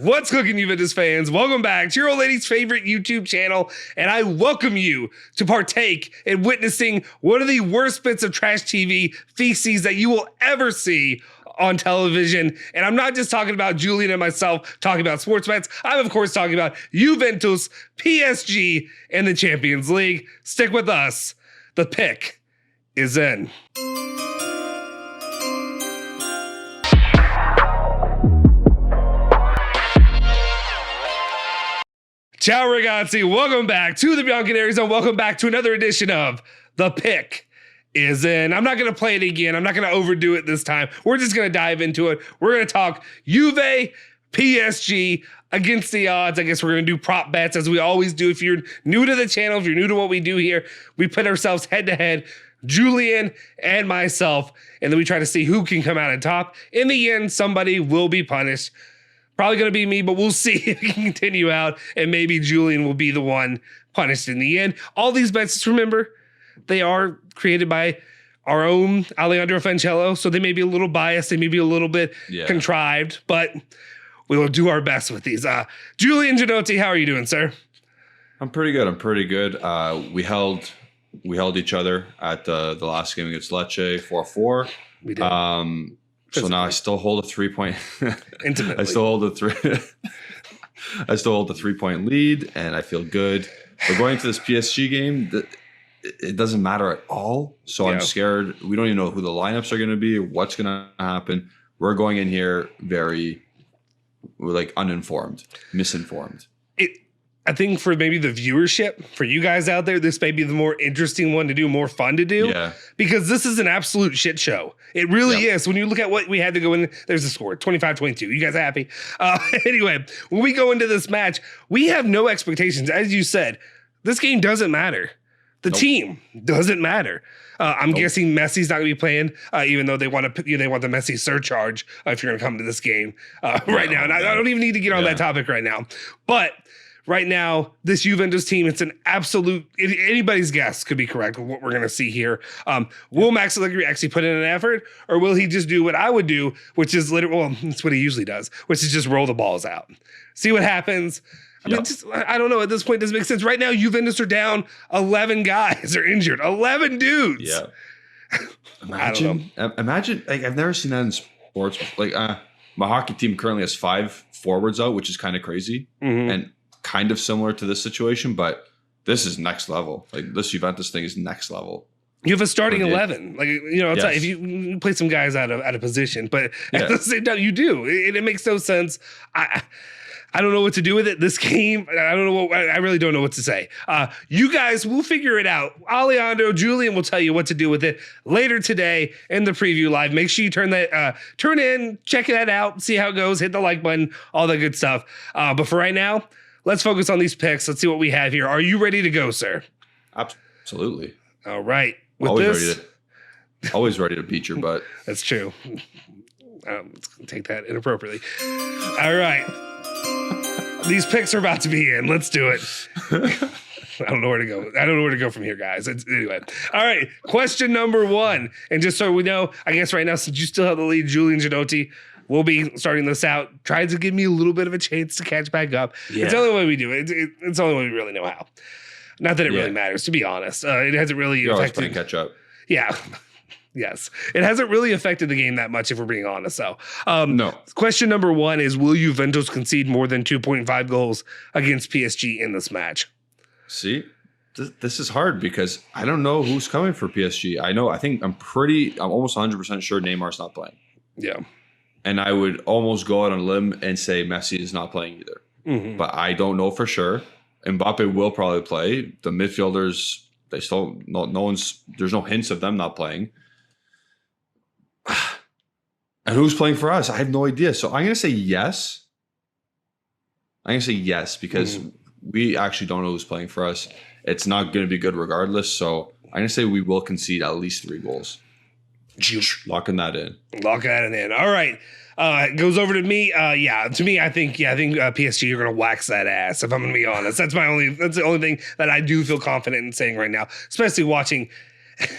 What's cooking, Juventus fans? Welcome back to your old lady's favorite YouTube channel, and I welcome you to partake in witnessing one of the worst bits of trash TV feces that you will ever see on television. And I'm not just talking about Julian and myself talking about sports bets. I'm, of course, talking about Juventus, PSG, and the Champions League. Stick with us. The pick is in. Ciao ragazzi, welcome back to the bianconerizonechannel. Welcome back to another edition of The Pick is In. I'm not going to play it again. I'm not going to overdo it this time. We're just going to dive into it. We're going to talk Juve, PSG, against the odds. I guess we're going to do prop bets as we always do. If you're new to the channel, if you're new to what we do here, we put ourselves head to head, Julian and myself, and then we try to see who can come out on top. In the end, somebody will be punished. Probably going to be me, but we'll see if we can continue out, and maybe Julian will be the one punished in the end. All these bets, just remember, they are created by our own Alejandro Fancello, so they may be a little biased, they may be a little bit contrived, but we will do our best with these. Julian Genotti, how are you doing, sir? I'm pretty good. We held each other at the last game against Lecce 4-4. We did. So now I still hold a 3-point. Intimately. I still hold a 3-point lead, and I feel good. We're going to this PSG game. It doesn't matter at all. So I'm scared. We don't even know who the lineups are going to be, what's going to happen. We're going in here we're uninformed, misinformed. I think for maybe the viewership, for you guys out there, this may be the more interesting one to do, more fun to do. Yeah. Because this is an absolute shit show. It really is. When you look at what we had to go in, there's a score, 25-22. You guys happy? Anyway, when we go into this match, we have no expectations. As you said, this game doesn't matter. The team doesn't matter. I'm guessing Messi's not going to be playing, even though they want the Messi surcharge if you're going to come to this game right now. And I don't even need to get on that topic right now. But right now, this Juventus team, it's an absolute, anybody's guess could be correct with what we're going to see here. Will Max Allegri actually put in an effort, or will he just do what I would do, which is that's what he usually does, which is just roll the balls out. See what happens. I mean, I don't know. At this point, it doesn't make sense. Right now, Juventus are down 11 guys are injured. 11 dudes. Yeah. Imagine, like, I've never seen that in sports. Like, my hockey team currently has 5 forwards out, which is kind of crazy. And kind of similar to this situation, but this is next level. Like, this Juventus thing is next level. You have a starting 11. Like, it's like if you play some guys out of position, but at the same time, you do. It makes no sense. I don't know what to do with it. This game, I really don't know what to say. You guys will figure it out. Alejandro, Julian will tell you what to do with it later today in the preview live. Make sure you turn in, check that out, see how it goes, hit the like button, all that good stuff. But for right now, let's focus on these picks. Let's see what we have here. Are you ready to go, sir? Absolutely. All right. Always ready to beat your butt. That's true. Let's take that inappropriately. All right. These picks are about to be in. Let's do it. I don't know where to go. I don't know where to go from here, guys. Anyway. All right. Question number 1. And just so we know, I guess right now, since you still have the lead, Julian Genotti, we'll be starting this out. Try to give me a little bit of a chance to catch back up. Yeah. It's the only way we do it. It's the only way we really know how. Not that it really matters, to be honest. It hasn't really affected. You're always catch up. Yeah. Yes. It hasn't really affected the game that much, if we're being honest. So, no. Question number 1 is, will Juventus concede more than 2.5 goals against PSG in this match? See, this is hard because I don't know who's coming for PSG. I'm almost 100% sure Neymar's not playing. Yeah. And I would almost go out on a limb and say Messi is not playing either. But I don't know for sure. Mbappe will probably play. The midfielders, there's no hints of them not playing. And who's playing for us? I have no idea. So I'm going to say yes. Because we actually don't know who's playing for us. It's not going to be good regardless. So I'm going to say we will concede at least 3 goals. Locking that in. All right. It goes over to me. To me, I think PSG are going to wax that ass, if I'm going to be honest. That's the only thing that I do feel confident in saying right now, especially watching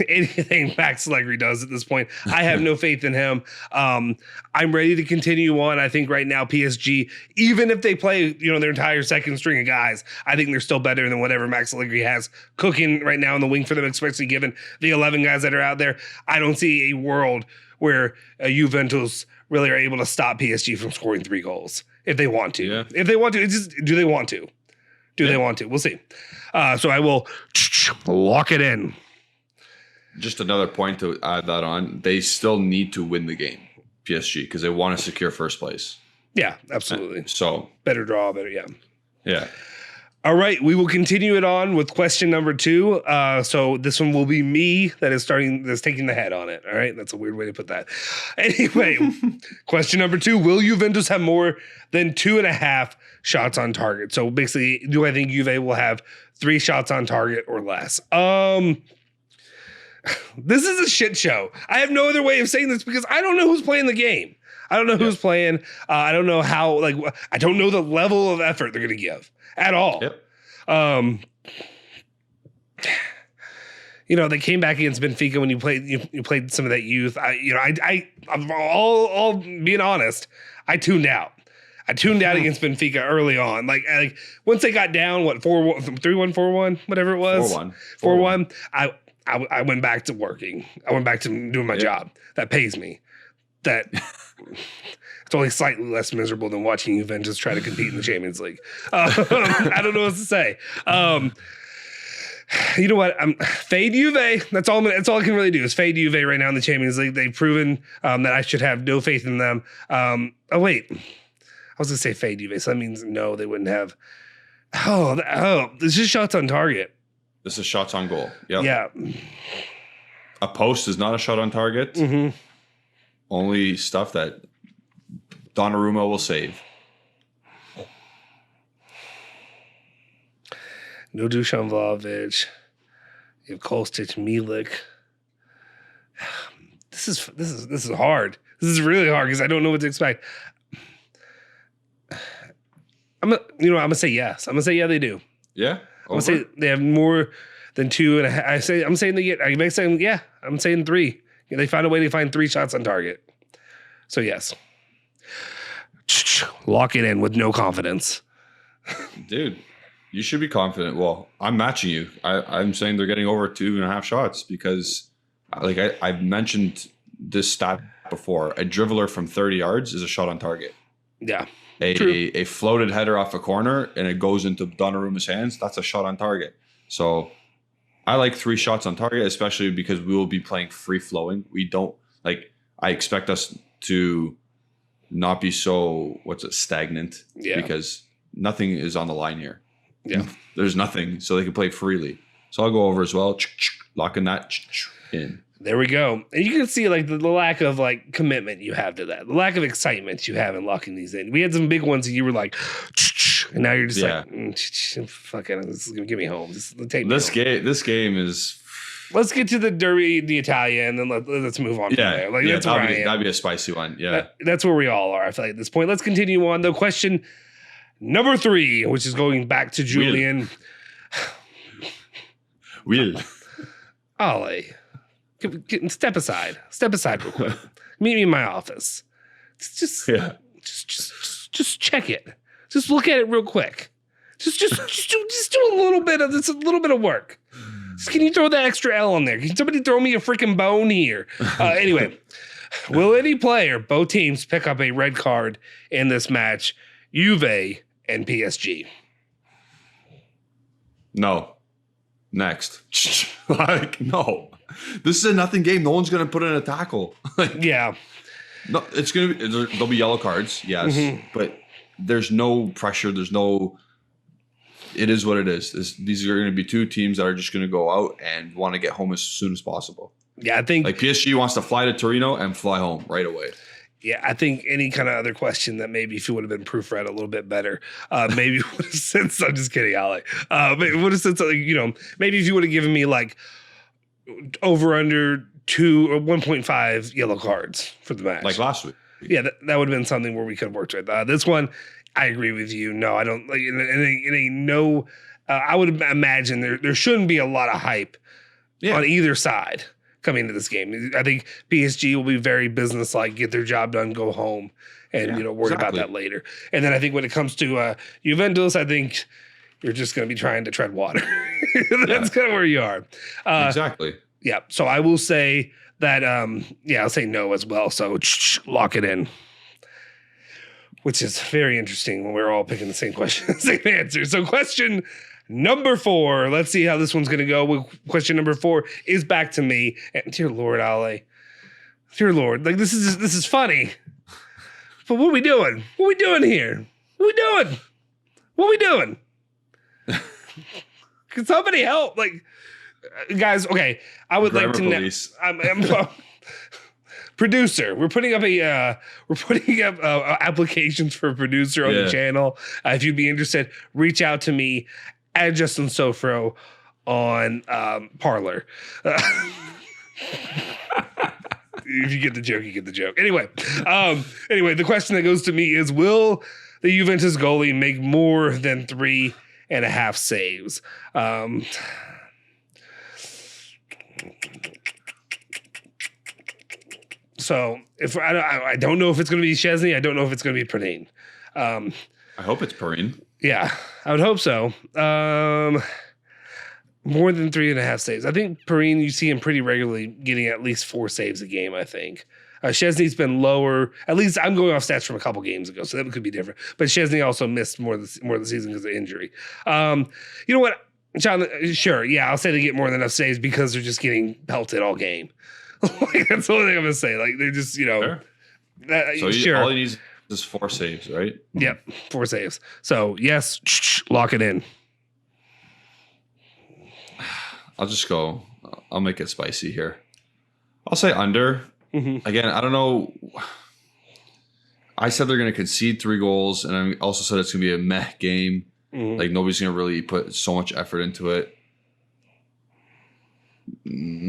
anything Max Allegri does at this point. I have no faith in him. I'm ready to continue on. I think right now PSG, even if they play, their entire second string of guys, I think they're still better than whatever Max Allegri has cooking right now in the wing for them, especially given the 11 guys that are out there. I don't see a world where Juventus really are able to stop PSG from scoring 3 goals if they want to. Yeah. If they want to, do they want to? They want to? We'll see. So I will lock it in. Just another point to add that on. They still need to win the game, PSG, because they want to secure first place. Yeah, absolutely. So better draw, better, yeah. Yeah. All right, we will continue it on with question number 2. So this one will be me that's taking the head on it. All right, that's a weird way to put that. Anyway, question number 2: will Juventus have more than 2.5 shots on target? So basically, do I think Juve will have 3 shots on target or less? This is a shit show. I have no other way of saying this because I don't know who's playing the game. I don't know who's playing. I don't know how. I don't know the level of effort they're going to give at all. Yep. They came back against Benfica when you played some of that youth. I'm all being honest. I tuned out. Against Benfica early on. Like once they got down, 3-1, 4-1, whatever it was, 4-1. I went back to working. I went back to doing my job. That pays me. That it's only slightly less miserable than watching Juventus try to compete in the Champions League. I don't know what to say. You know what? Fade Juve. That's all I can really do is fade Juve right now in the Champions League. They've proven that I should have no faith in them. Oh wait, I was gonna say fade Juve, so that means no, they wouldn't have. Oh, this is shots on target. This is shots on goal. Yep. Yeah. A post is not a shot on target. Mm-hmm. Only stuff that Donnarumma will save. No Dusan Vlahovic. You have Kostic, Milik. This is hard. This is really hard because I don't know what to expect. I'm gonna say yes. I'm gonna say yeah, they do. Yeah. I'm gonna say they have more than 2.5. I'm saying they get. I'm saying yeah. I'm saying 3. They found a way to find 3 shots on target. So yes, lock it in with no confidence. Dude, you should be confident. Well, I'm matching you. I'm saying they're getting over 2.5 shots because, I've mentioned this stat before. A dribbler from 30 yards is a shot on target. Yeah. A floated header off a corner and it goes into Donnarumma's hands. That's a shot on target. So I like 3 shots on target, especially because we will be playing free flowing. I expect us to not be so, stagnant. Yeah. Because nothing is on the line here. Yeah. There's nothing. So they can play freely. So I'll go over as well. Locking that in. There we go. And you can see the lack of commitment you have to that. The lack of excitement you have in locking these in. We had some big ones and you were like, and now you're just fucking, this is going to get me home. This game is. Let's get to the derby, the Italian, and then let's move on from there. That's where I am. That'd be a spicy one. Yeah. That's where we all are, I feel like, at this point. Let's continue on. The question number 3, which is going back to Julian. Will. Ollie. Step aside real quick. Meet me in my office. Just check it. Just look at it real quick. Just do a little bit of work. Just, can you throw that extra L on there? Can somebody throw me a freaking bone here? Anyway, will any player, both teams, pick up a red card in this match? Juve and PSG. No. Next. No. This is a nothing game. No one's going to put in a tackle. Yeah. No, it's going to be, there'll be yellow cards. Yes. But there's no pressure. It is what it is. These are going to be 2 teams that are just going to go out and want to get home as soon as possible. Yeah, I think PSG wants to fly to Torino and fly home right away. Yeah, I think any kind of other question that maybe if you would have been proofread a little bit better, maybe would have said. I'm just kidding, Ali. Maybe would have said something. Maybe if you would have given me over under 2 or 1.5 yellow cards for the match, like last week. Yeah, that would have been something where we could have worked with. This one, I agree with you. No, I don't like. I would imagine there shouldn't be a lot of hype on either side coming into this game. I think PSG will be very businesslike, get their job done, go home, and worry about that later. And then I think when it comes to Juventus, I think you're just going to be trying to tread water. That's kind of where you are. Exactly. Yeah. So I will say that, I'll say no as well. So lock it in. Which is very interesting when we're all picking the same question, same answer. So question number 4. Let's see how this one's going to go. Question number 4 is back to me. And dear Lord, Ale. Dear Lord. Like, this is funny. But what are we doing? What are we doing here? What are we doing? What are we doing? Can somebody help? Like, guys, okay. I would like to know. I'm producer. We're putting up applications for a producer on the channel. If you'd be interested, reach out to me at Justin Sofro on Parlor. If you get the joke, you get the joke. Anyway, the question that goes to me is: will the Juventus goalie make more than 3.5 saves? So if I don't know if it's going to be Szczesny, I don't know if it's going to be Perrine. I hope it's Perrine. Yeah, I would hope so. More than 3.5 saves. I think Perrine, you see him pretty regularly getting at least 4 saves a game, I think. Szczesny's been lower. At least I'm going off stats from a couple games ago, so that could be different. But Szczesny also missed more of the season because of injury. You know what, John? Sure, yeah, I'll say they get more than enough saves because they're just getting pelted all game. Like, that's the only thing I'm going to say. Like, they're just, Sure. Sure. All he needs is 4 saves, right? Yep, 4 saves. So, yes, lock it in. I'll make it spicy here. I'll say under. Mm-hmm. Again, I don't know. I said they're going to concede 3 goals, and I also said it's going to be a meh game. Mm-hmm. Like, nobody's going to really put so much effort into it.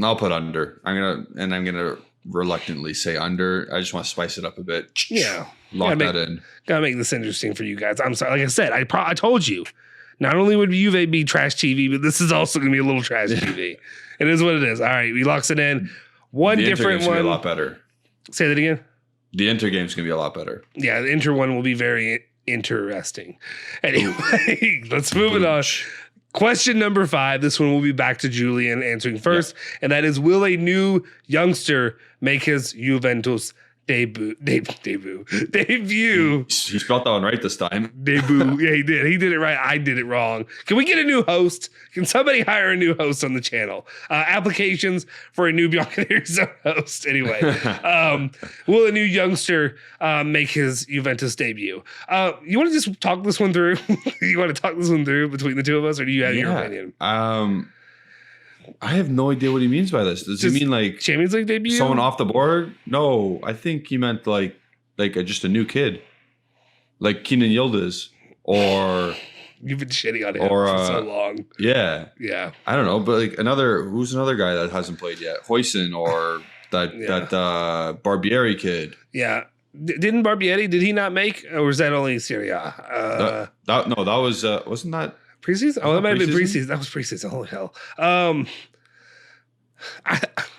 I'll put under. I'm gonna reluctantly say under. I just want to spice it up a bit. Yeah, lock that in. Gotta make this interesting for you guys. I'm sorry. Like I said, I told you. Not only would Juve be trash TV, but this is also gonna be a little trash TV. It is what it is. All right, we locks it in. One different one. Be a lot better. Say that again. The Inter game's gonna be a lot better. Yeah, the Inter one will be very interesting. Anyway, let's move it on. Question number 5. This one will be back to Julian answering first, and that is: will a new youngster make his Juventus debut? He spelled that one right this time. Debut. Yeah, he did. He did it right. I did it wrong. Can we get a new host? Can somebody hire a new host on the channel? Applications for a new Bianconerizone host. Anyway, will a new youngster make his Juventus debut? You want to just talk this one through? You want to talk this one through between the two of us, or do you have your opinion? I have no idea what he means by this. Does he mean like Champions League debut? Someone off the board? No, I think he meant like just a new kid, like Kenan Yildiz, or you've been shitting on him for so long. Yeah. I don't know, but like who's another guy that hasn't played yet? Hoyson or that Barbieri kid. Yeah. Didn't Barbieri? Did he not make? Or was that only Serie A? That was wasn't that. Preseason? Oh, that might have been preseason. That was preseason. Holy hell.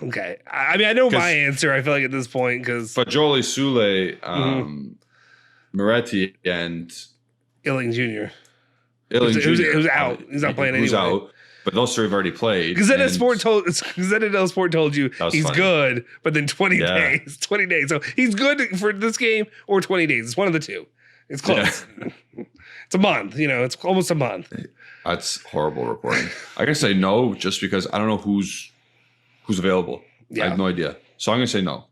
Okay. I mean, I know my answer, I feel like, at this point, because Fagioli, Sule, Moretti, and Illing Jr. It was out. He's not playing anyway. He's out. But those 3 have already played. Gazetta dello Sport told you he's good, but then 20 days. 20 days. So he's good for this game or 20 days. It's one of the two. It's close. Yeah. It's a month. It's almost a month. That's horrible reporting. I can say no just because I don't know who's available. Yeah. I have no idea. So I'm gonna say no.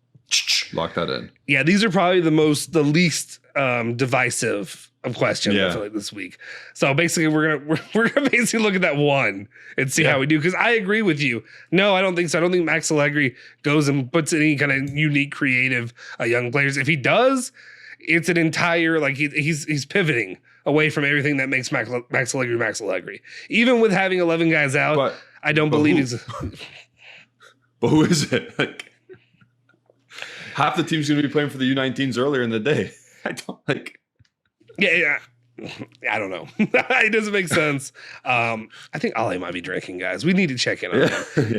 Lock that in. Yeah, these are probably the least divisive of questions I feel like this week. So basically, we're gonna basically look at that one and see how we do. Because I agree with you. No, I don't think so. I don't think Max Allegri goes and puts any kind of unique, creative young players. If he does, it's an entire he's pivoting away from everything that makes Max Allegri. Even with having 11 guys out, I don't believe he's. But who is it? Like, half the team's going to be playing for the U19s earlier in the day. I don't like. Yeah. I don't know. It doesn't make sense. I think Ali might be drinking, guys. We need to check in on him.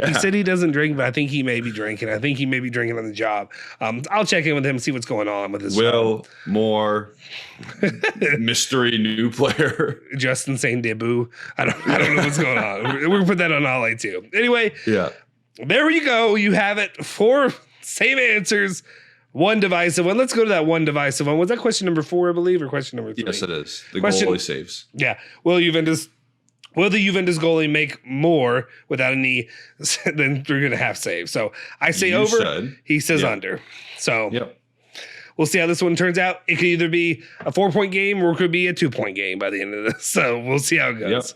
He said he doesn't drink, but I think he may be drinking. I think he may be drinking on the job. I'll check in with him and see what's going on with his Will Moore, mystery new player. Justin saying debut. I don't know what's going on. We're going to put that on Ali too. Anyway, there you go. You have it. 4 same answers. 1 divisive one. Let's go to that 1 divisive one. Was that question number 4, I believe, or question number 3? Yes, it is. The goalie saves. Yeah. Will the Juventus goalie make more without a knee than 3.5 saves? So I say over. He says under. So we'll see how this one turns out. It could either be a 4-point game or it could be a 2-point game by the end of this. So we'll see how it goes.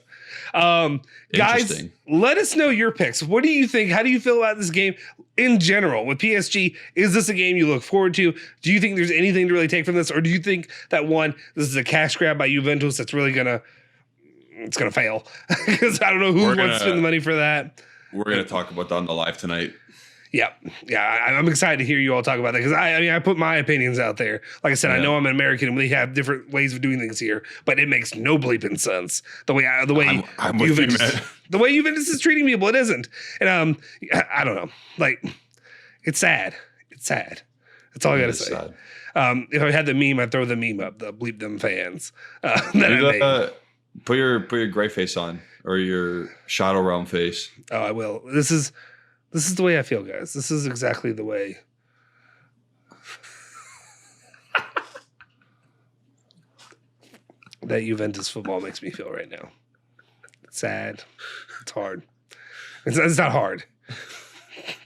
Guys, let us know your picks. What do you think? How do you feel about this game in general with PSG? Is this a game you look forward to? Do you think there's anything to really take from this? Or do you think that this is a cash grab by Juventus that's really gonna fail? Because I don't know who wants to spend the money for that. We're going to talk about that on the live tonight. Yeah. I'm excited to hear you all talk about that because I put my opinions out there. Like I said, I know I'm an American and we have different ways of doing things here, but it makes no bleeping sense the way Juventus is treating people. It isn't, and I don't know. Like, it's sad. It's sad. That's all I gotta say. If I had the meme, I'd throw the meme up. The bleep them fans. Put your gray face on or your Shadow Realm face. Oh, I will. This is the way I feel, guys. This is exactly the way. That Juventus football makes me feel right now. It's sad. It's hard. It's not hard.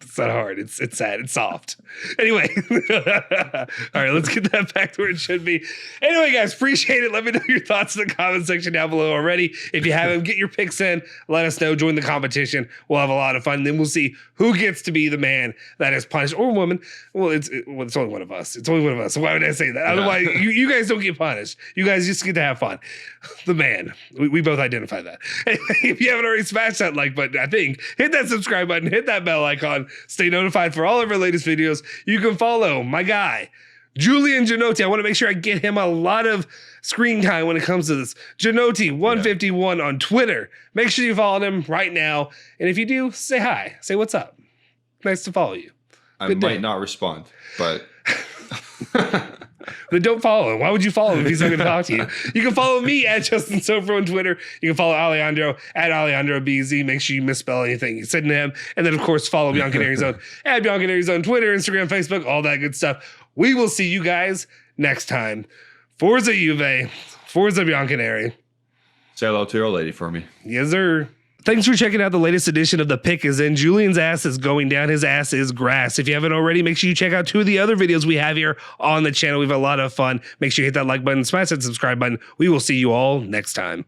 It's not hard. It's sad. It's soft. Anyway. All right, let's get that back to where it should be. Anyway, guys, appreciate it. Let me know your thoughts in the comment section down below already. If you haven't, get your picks in. Let us know. Join the competition. We'll have a lot of fun. Then we'll see who gets to be the man that is punished or woman. Well, it's only one of us. It's only one of us. So why would I say that? Otherwise, you guys don't get punished. You guys just get to have fun. The man. We both identify that. Anyway, if you haven't already smashed that like button, I think, hit that subscribe button, hit that bell icon, stay notified for all of our latest videos. You can follow my guy, Julian Genotti. I want to make sure I get him a lot of screen time when it comes to this. Genotti151 on Twitter. Make sure you follow him right now. And if you do, say hi. Say what's up. Nice to follow you. I might not respond, but... Then don't follow him. Why would you follow him if he's not going to talk to you? You can follow me at Justin Sofro on Twitter. You can follow Alejandro at AlejandroBZ. Make sure you misspell anything you said to him. And then, of course, follow bianconerizone at bianconerizone, Twitter, Instagram, Facebook, all that good stuff. We will see you guys next time. Forza Juve. Forza Bianconeri. Say hello to your old lady for me. Yes, sir. Thanks for checking out the latest edition of The Pick Is In. Julian's ass is going down. His ass is grass. If you haven't already, make sure you check out 2 of the other videos we have here on the channel. We have a lot of fun. Make sure you hit that like button, smash that subscribe button. We will see you all next time.